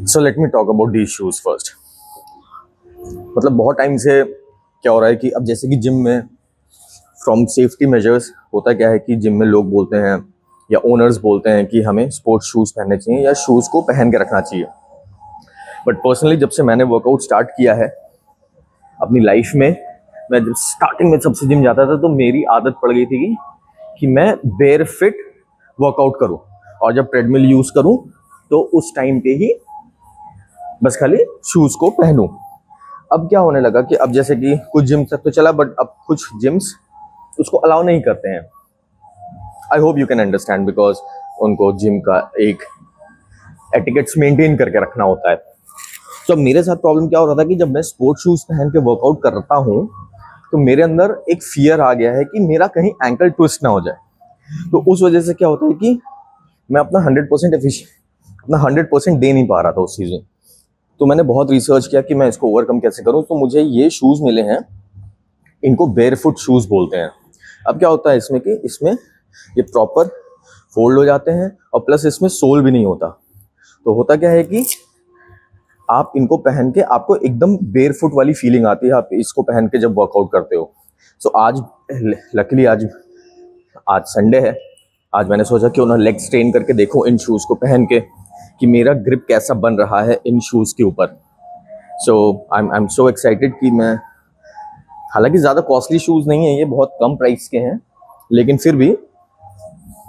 So let me talk about these shoes first. मतलब बहुत time से क्या हो रहा है कि अब जैसे कि जिम में फ्रॉम सेफ्टी मेजर्स होता क्या है कि जिम में लोग बोलते हैं या ओनर्स बोलते हैं कि हमें स्पोर्ट्स शूज़ पहनने चाहिए या शूज़ को पहन के रखना चाहिए। बट पर्सनली जब से मैंने वर्कआउट स्टार्ट किया है अपनी लाइफ में, मैं जब स्टार्टिंग में सबसे जिम जाता था तो मेरी आदत पड़ गई थी कि मैं बेयर फिट वर्कआउट करूं और जब ट्रेडमिल यूज़ करूं तो उस टाइम पे ही बस खाली शूज़ को पहनूं। अब क्या होने लगा कि अब जैसे कि कुछ जिम तक तो चला, बट अब कुछ जिम्स उसको अलाउ नहीं करते हैं। I hope you can understand, because उनको जिम का एक एटिकेट्स मेंटेन करके रखना होता है। तो अब मेरे साथ प्रॉब्लम क्या हो रहा था कि जब मैं स्पोर्ट्स शूज़ पहन के वर्कआउट करता हूँ तो मेरे अंदर एक फियर आ गया है कि मेरा कहीं एंकल ट्विस्ट ना हो जाए। तो उस वजह से क्या होता है कि मैं अपना 100% दे नहीं पा रहा था उस चीज़ में। तो मैंने बहुत रिसर्च किया कि मैं इसको ओवरकम कैसे करूं। तो मुझे ये शूज़ मिले हैं, इनको बेयरफुट शूज़ बोलते हैं। अब क्या होता है इसमें कि इसमें ये प्रॉपर फोल्ड हो जाते हैं और प्लस इसमें सोल भी नहीं होता। तो होता क्या है कि आप इनको पहन के आपको एकदम बेयरफुट वाली फीलिंग आती है आप इसको पहन के जब वर्कआउट करते हो। सो आज लकीली आज संडे है। आज मैंने सोचा क्यों ना लेग स्ट्रेन करके देखूं इन शूज़ को पहन के कि मेरा ग्रिप कैसा बन रहा है इन शूज़ के ऊपर। सो आई एम सो एक्साइटेड कि मैं, हालांकि ज़्यादा कॉस्टली शूज़ नहीं है, ये बहुत कम प्राइस के हैं, लेकिन फिर भी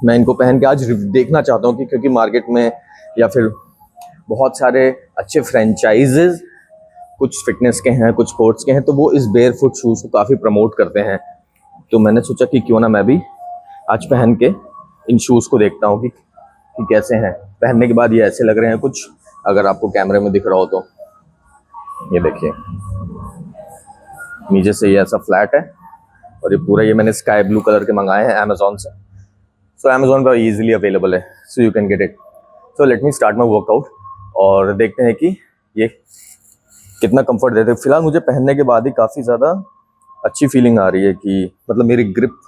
मैं इनको पहन के आज देखना चाहता हूँ कि क्योंकि मार्केट में या फिर बहुत सारे अच्छे फ्रेंचाइजेज कुछ फिटनेस के हैं, कुछ स्पोर्ट्स के हैं, तो वो इस बेयर फुट शूज़ को काफ़ी प्रमोट करते हैं। तो मैंने सोचा कि क्यों ना मैं भी आज पहन के इन शूज़ को देखता हूँ कि कैसे हैं। पहनने के बाद ये ऐसे लग रहे हैं कुछ, अगर आपको कैमरे में दिख रहा हो तो ये देखिए, नीचे से ये ऐसा फ्लैट है और ये पूरा, ये मैंने स्काई ब्लू कलर के मंगाए हैं अमेजोन से। सो अमेजोन पर ईजिली अवेलेबल है, so you can get it. So let me start my workout और देखते हैं कि ये कितना कंफर्ट देते हैं। फिलहाल मुझे पहनने के बाद ही काफ़ी ज़्यादा अच्छी फीलिंग आ रही है कि मतलब मेरा ग्रिप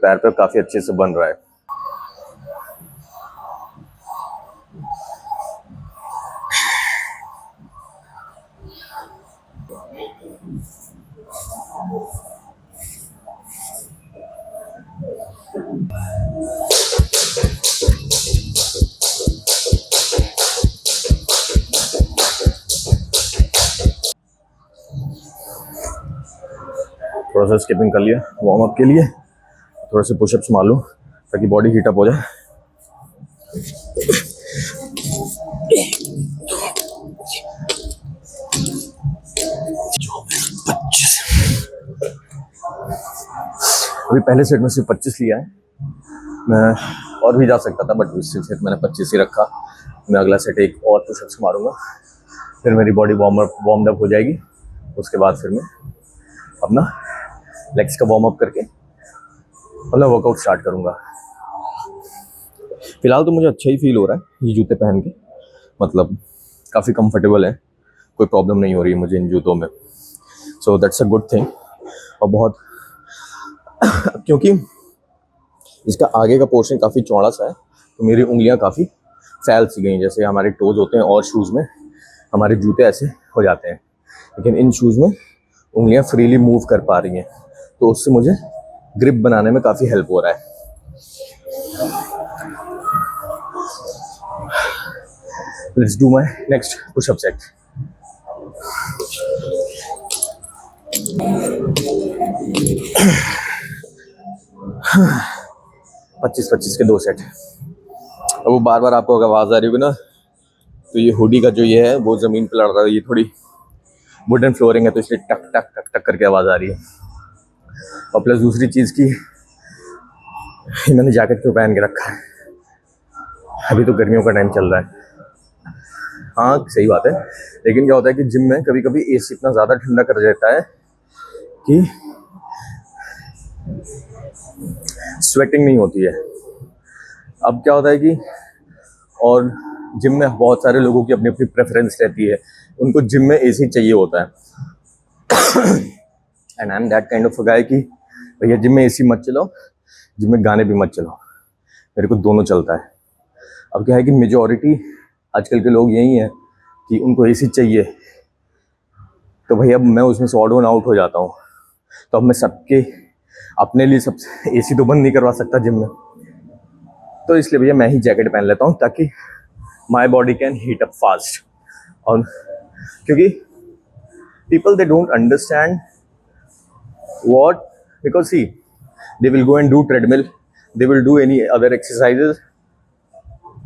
पैर पे काफ़ी अच्छे से बन रहा है। थोड़ा सा स्किपिंग कर लिया वार्म अप के लिए, थोड़ा से पुशअप्स मार लूँ ताकि बॉडी हीटअप हो जाए। अभी पहले सेट में सिर्फ 25 लिया है, मैं और भी जा सकता था बट इस सेट मैंने 25 ही रखा। मैं अगला सेट एक और पुशअप्स मारूंगा, फिर मेरी बॉडी वार्म अप हो जाएगी। उसके बाद फिर मैं अपना लेग्स का वार्म अप करके अपना वर्कआउट स्टार्ट करूंगा। फिलहाल तो मुझे अच्छा ही फील हो रहा है ये जूते पहन के, मतलब काफ़ी कंफर्टेबल है, कोई प्रॉब्लम नहीं हो रही है मुझे इन जूतों में। So that's a good thing. और बहुत क्योंकि इसका आगे का पोर्शन काफ़ी चौड़ा सा है तो मेरी उंगलियां काफ़ी फैल सी गई, जैसे हमारे टोज होते हैं और शूज़ में हमारे जूते ऐसे हो जाते हैं, लेकिन इन शूज़ में उंगलियां फ्रीली मूव कर पा रही हैं, तो उससे मुझे ग्रिप बनाने में काफ़ी हेल्प हो रहा है। Let's do my next pushup set. पच्चीस 25 के 2 सेट। अब वो बार बार आपको अगर आवाज़ आ रही होगी ना, तो ये हुडी का जो ये है वो ज़मीन पर लड़ रहा है, ये थोड़ी वुडन फ्लोरिंग है तो इसलिए टक टक टक टक करके आवाज़ आ रही है। और प्लस दूसरी चीज़ की मैंने जैकेट क्यों पहन के रखा है, अभी तो गर्मियों का टाइम चल रहा है। हाँ सही बात है, लेकिन क्या होता है कि जिम में कभी कभी एसी इतना ज़्यादा ठंडा कर देता है कि स्वेटिंग नहीं होती है। अब क्या होता है कि और जिम में बहुत सारे लोगों की अपनी अपनी प्रेफरेंस रहती है, उनको जिम में एसी चाहिए होता है। And I am that kind of a guy कि भैया जिम में एसी मत चलाओ, जिम में गाने भी मत चलाओ, मेरे को दोनों चलता है। अब क्या है कि मेजॉरिटी आजकल के लोग यही हैं कि उनको एसी चाहिए, तो भैया मैं उसमें से ऑड वन आउट हो जाता हूँ। तो अब मैं सबके अपने लिए सब एसी तो बंद नहीं करवा सकता जिम में, तो इसलिए भैया मैं ही जैकेट पहन लेता हूँ ताकि my body can heat up fast. और क्योंकि people they don't understand what, because see they will go and do treadmill, they will do any other exercises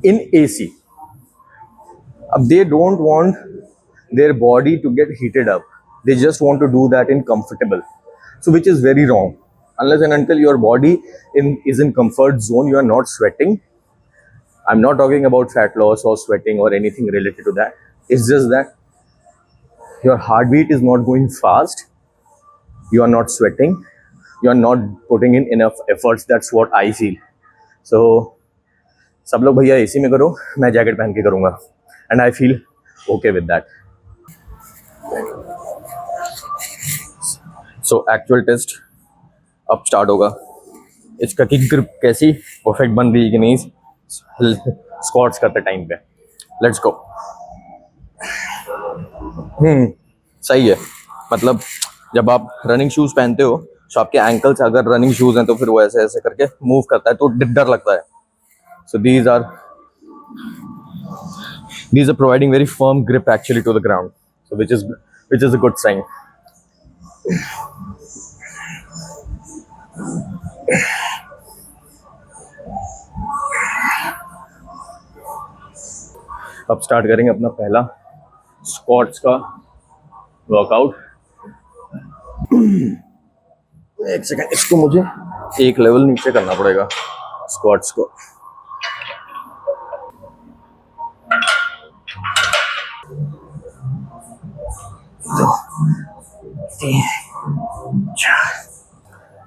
in AC. They don't want their body to get heated up, they just want to do that in comfortable, so which is very wrong. Unless and until your body is in comfort zone, you are not sweating. I'm not talking about fat loss or sweating or anything related to that. It's just that your heartbeat is not going fast, you are not sweating, you are not putting in enough efforts. That's what I feel. So सब लोग भैया AC में करो, मैं jacket पहन के करूँगा, and I feel okay with that. So actual test अब स्टार्ट होगा। इसका किक ग्रिप कैसी परफेक्ट बन रही है कि नहीं स्क्वाट्स करते टाइम पे। Let's go. सही है, मतलब जब आप रनिंग शूज पहनते हो तो आपके एंकल्स अगर रनिंग शूज हैं तो फिर वो ऐसे ऐसे करके मूव करता है तो डर लगता है। सो these are providing very firm grip actually to the ground, so which is a good sign. अब स्टार्ट करेंगे अपना पहला स्क्वाट्स का वर्कआउट। एक सेकंड, इसको मुझे एक लेवल नीचे करना पड़ेगा स्क्वाट्स को।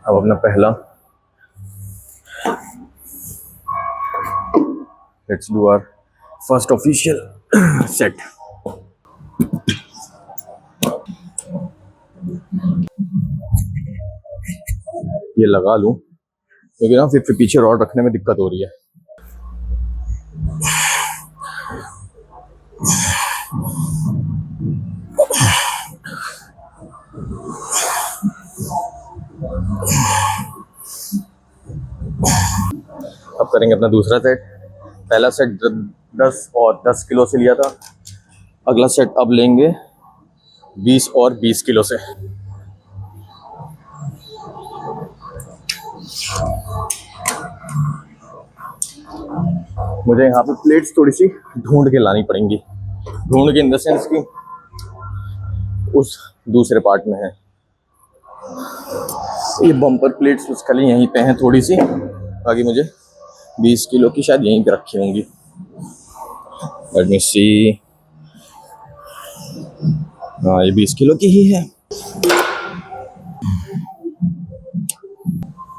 अब अपना पहला, let's do our first official set. ये लगा लूं क्योंकि ना फिर पीछे रॉड रखने में दिक्कत हो रही है। अब करेंगे अपना दूसरा सेट। पहला सेट 10 और 10 किलो से लिया था, अगला सेट अब लेंगे 20 और 20 किलो से। मुझे यहाँ पे प्लेट्स थोड़ी सी ढूंढ के लानी पड़ेंगी, ढूंढ के इन द सेंस की उस दूसरे पार्ट में है। ये बम्पर प्लेट्स उसके लिए यहीं पे हैं थोड़ी सी, बाकी मुझे 20 किलो की शायद यहीं पे रखी होंगी। लेट मी सी, हाँ ये 20 किलो की ही है।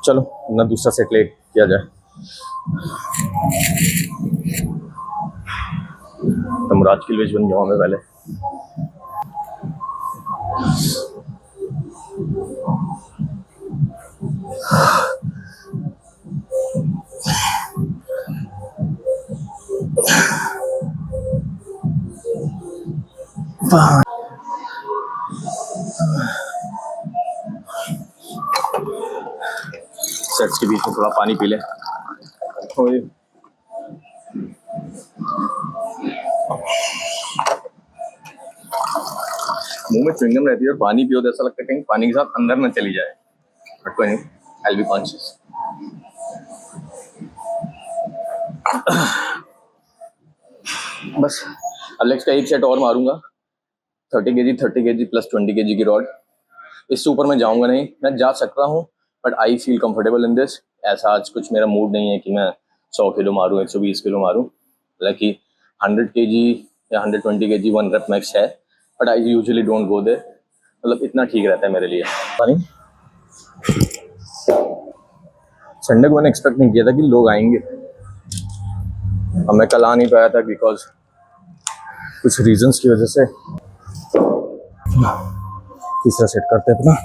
चलो अपना दूसरा सेट ले किया जाए। तमराज की वेज बन जाऊँ मैं पहले। सेट्स के बीच में थोड़ा पानी पी ले। मुंह में च्युइंगम रहती है और पानी पियो तो ऐसा लगता है कहीं पानी के साथ अंदर न चली जाए, बट कोई नहीं, आई विल बी कॉन्शियस। बस अब लेग्स का एक सेट और मारूंगा, 30 kg प्लस 20 kg की रॉड। इससे ऊपर मैं जाऊंगा नहीं, मैं जा सकता हूँ but I feel comfortable in this. ऐसा आज कुछ मेरा मूड नहीं है कि मैं 100 किलो मारूँ, 120 किलो मारूँ। हालांकि 100 kg या 120 kg 1 रेप मैक्स है, but I usually don't go there. मतलब इतना ठीक रहता है मेरे लिए। संडे को मैंने एक्सपेक्ट नहीं किया था कि लोग आएंगे, अब मैं कल आ नहीं पाया था बिकॉज कुछ रीजंस की वजह से। तीसरा सेट करते हैं अपना।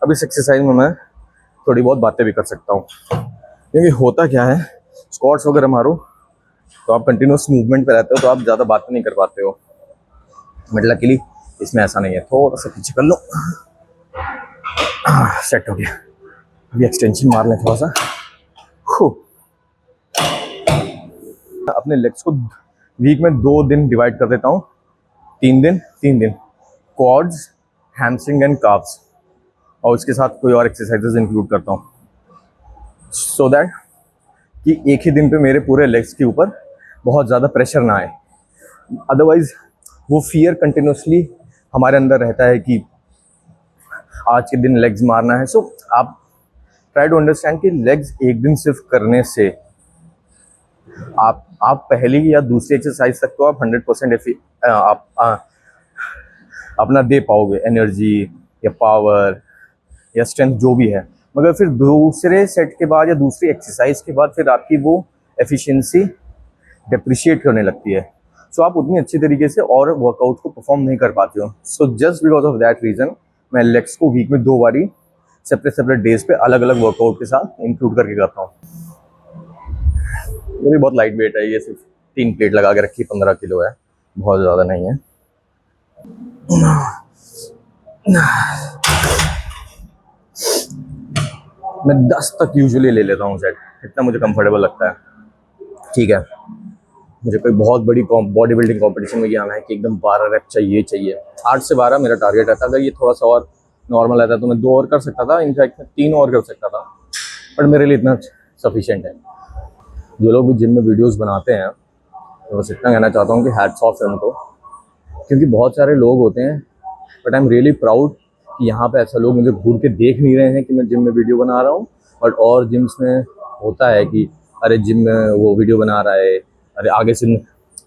अब इस एक्सरसाइज में मैं थोड़ी बहुत बातें भी कर सकता हूँ। क्योंकि होता क्या है, स्क्वाट्स वगैरह मारो तो आप कंटिन्यूस मूवमेंट पे रहते हो, तो आप ज़्यादा बात नहीं कर पाते हो। बट लकीली इसमें ऐसा नहीं है। थोड़ा सा पीछे कर लो, सेट हो गया। अभी एक्सटेंशन मार लें थोड़ा सा। अपने लेग्स को वीक में 2 दिन डिवाइड कर देता हूँ, 3 दिन क्वाड्स, हैमस्ट्रिंग एंड काफ्स, और उसके साथ कोई और एक्सरसाइजेज इंक्लूड करता हूँ, सो दैट कि एक ही दिन पे मेरे पूरे लेग्स के ऊपर बहुत ज़्यादा प्रेशर ना आए। अदरवाइज वो फियर कंटिन्यूसली हमारे अंदर रहता है कि आज के दिन लेग्स मारना है। सो आप ट्राई टू अंडरस्टैंड कि लेग्स एक दिन सिर्फ करने से आप पहली या दूसरी एक्सरसाइज तक तो आप 100% आप अपना दे पाओगे, एनर्जी या पावर या स्ट्रेंथ जो भी है। मगर फिर दूसरे सेट के बाद या दूसरी एक्सरसाइज के बाद फिर आपकी वो एफिशिएंसी डिप्रिशिएट करने लगती है। सो आप उतनी अच्छी तरीके से और वर्कआउट को परफॉर्म नहीं कर पाते हो। So just because of that reason मैं लेग्स को वीक में 2 बारी सेपरेट डेज पे अलग अलग वर्कआउट के साथ इंक्लूड करके करता हूँ। ये भी बहुत लाइट वेट है, ये सिर्फ 3 प्लेट लगा के रखी, 15 किलो है, बहुत ज़्यादा नहीं है। मैं 10 तक यूजुअली ले लेता हूँ सेट, इतना मुझे कंफर्टेबल लगता है। ठीक है, मुझे कोई बहुत बड़ी बॉडी बिल्डिंग कॉम्पिटिशन में आना है कि एकदम 12 रेप चाहिए। 8 से 12 मेरा टारगेट रहता है। अगर ये थोड़ा सा और नॉर्मल रहता तो मैं 2 और कर सकता था, इनफैक्ट मैं 3 और कर सकता था, बट मेरे लिए इतना सफिशिएंट है। जो लोग भी जिम में वीडियोस बनाते हैं, तो बस इतना कहना चाहता हूँ कि हैट्स ऑफ है उनको, क्योंकि बहुत सारे लोग होते हैं, but I am really proud कि यहाँ पे ऐसा लोग मुझे घूर के देख नहीं रहे हैं कि मैं जिम में वीडियो बना रहा हूँ। बट और जिम्स में होता है कि अरे जिम में वो वीडियो बना रहा है, अरे आगे से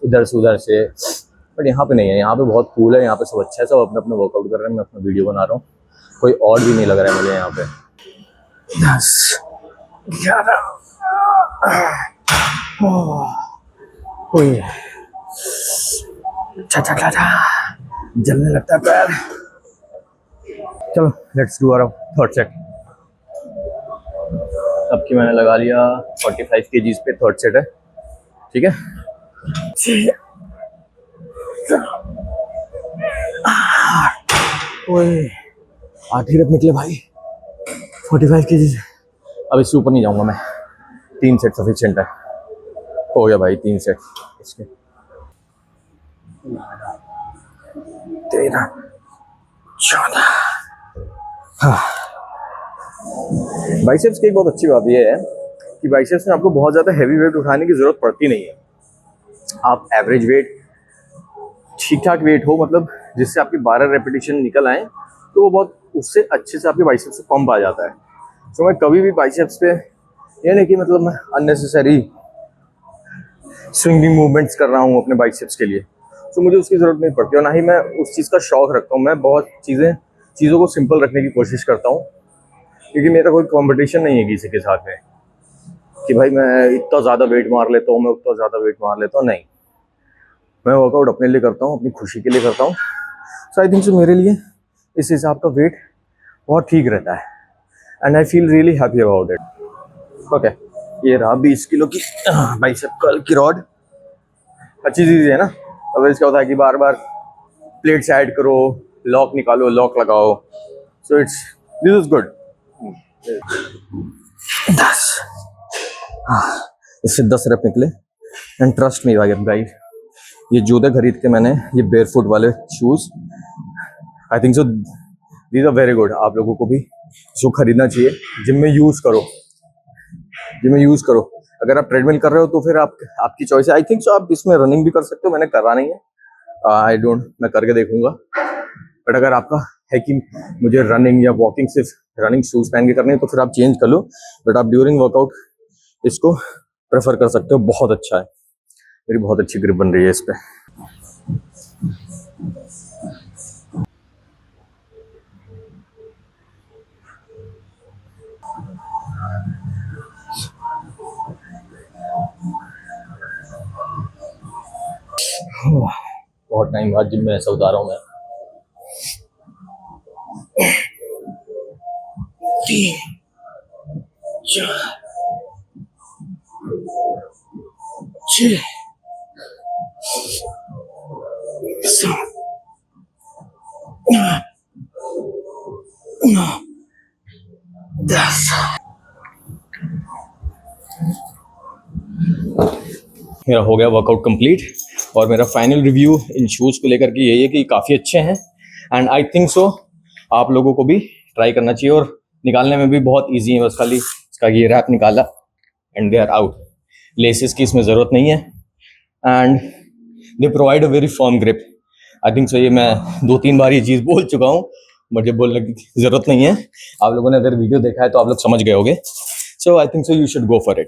उधर से, बट यहाँ पे नहीं है। यहाँ पे बहुत कूल है, यहाँ पे सब अच्छा है, सब अपना अपना वर्कआउट कर रहे हैं, मैं अपना वीडियो बना रहा हूँ। कोई और भी नहीं लग रहा है मुझे यहाँ पे। 10, 11, जलने लगता है पैर। चलो let's do our third set. अब की मैंने लगा लिया 45 kgs पे, थर्ड सेट है। ठीक है, ओए 8 ही रप निकले भाई, 45 kgs। अब इससे ऊपर नहीं जाऊंगा मैं, 3 सेट सफिशिएंट है। हो गया भाई 3 सेट इसके। 13, 14। बाइसेप्स की एक बहुत अच्छी बात यह है कि बाइसेप्स में आपको बहुत ज़्यादा हैवी वेट उठाने की ज़रूरत पड़ती नहीं है। आप एवरेज वेट, ठीक ठाक वेट हो, मतलब जिससे आपकी 12 रेपिटेशन निकल आए, तो वो बहुत उससे अच्छे से आपके बाइसेप्स से पंप आ जाता है। तो मैं कभी भी बाइसेप्स पे ये नहीं कि मतलब मैं अननेसेसरी स्विंगिंग मूवमेंट्स कर रहा हूँ अपने बाइसेप्स के लिए, तो मुझे उसकी ज़रूरत नहीं पड़ती और ना ही मैं उस चीज़ का शौक रखता हूँ। मैं बहुत चीज़ों को सिंपल रखने की कोशिश करता हूँ, क्योंकि मेरा कोई कंपटीशन नहीं है किसी के साथ में कि भाई मैं इतना ज़्यादा वेट मार लेता हूँ, मैं उतना ज़्यादा वेट मार लेता हूँ। नहीं, मैं वर्कआउट अपने लिए करता हूँ, अपनी खुशी के लिए करता हूँ। सो आई थिंक सो मेरे लिए इस हिसाब का वेट बहुत ठीक रहता है, and I feel really happy about it. Okay, ये रहा 20 किलो की बाइसेप कर्ल की रॉड। अच्छी चीज़ है ना। अब इसका होता है कि बार बार प्लेट्स ऐड करो, लॉक निकालो, लॉक लगाओ, सो दिस इज गुड। 10, इससे 10 रेप निकले, एंड ट्रस्ट मी भाई गाइस, ये जूते खरीद के मैंने, ये बेयरफुट वाले shoes, I think so these are very good. आप लोगों को भी जो खरीदना चाहिए, जिम में यूज करो, जिम में यूज करो। अगर आप ट्रेडमिल कर रहे हो तो फिर आपकी चॉइस है। आई थिंक सो आप इसमें रनिंग भी कर सकते हो, मैंने करा नहीं है, आई डोंट, मैं करके देखूंगा। बट अगर आपका है कि मुझे रनिंग या वॉकिंग सिर्फ रनिंग शूज पहन के करनी है, तो फिर आप चेंज कर लो, बट आप ड्यूरिंग वर्कआउट इसको प्रेफर कर सकते हो। बहुत अच्छा है, मेरी बहुत अच्छी ग्रिप बन रही है इस पे। बहुत टाइम बाद जिम में ऐसा उतारा हूं मैं। 3, 4, 6 7 9 10। मेरा हो गया वर्कआउट कंप्लीट और मेरा फाइनल रिव्यू इन शूज़ को लेकर के यही है कि काफ़ी अच्छे हैं एंड आई थिंक सो आप लोगों को भी ट्राई करना चाहिए और निकालने में भी बहुत इजी है। बस खाली इसका ये रैप निकाला and they are out. Laces की इसमें ज़रूरत नहीं है and they provide a very firm grip. I think so ये मैं 2-3 बार ये चीज़ बोल चुका हूँ, मुझे बोलने की ज़रूरत नहीं है। आप लोगों ने अगर वीडियो देखा है तो आप लोग समझ गए होंगे। So I think so you should go for it.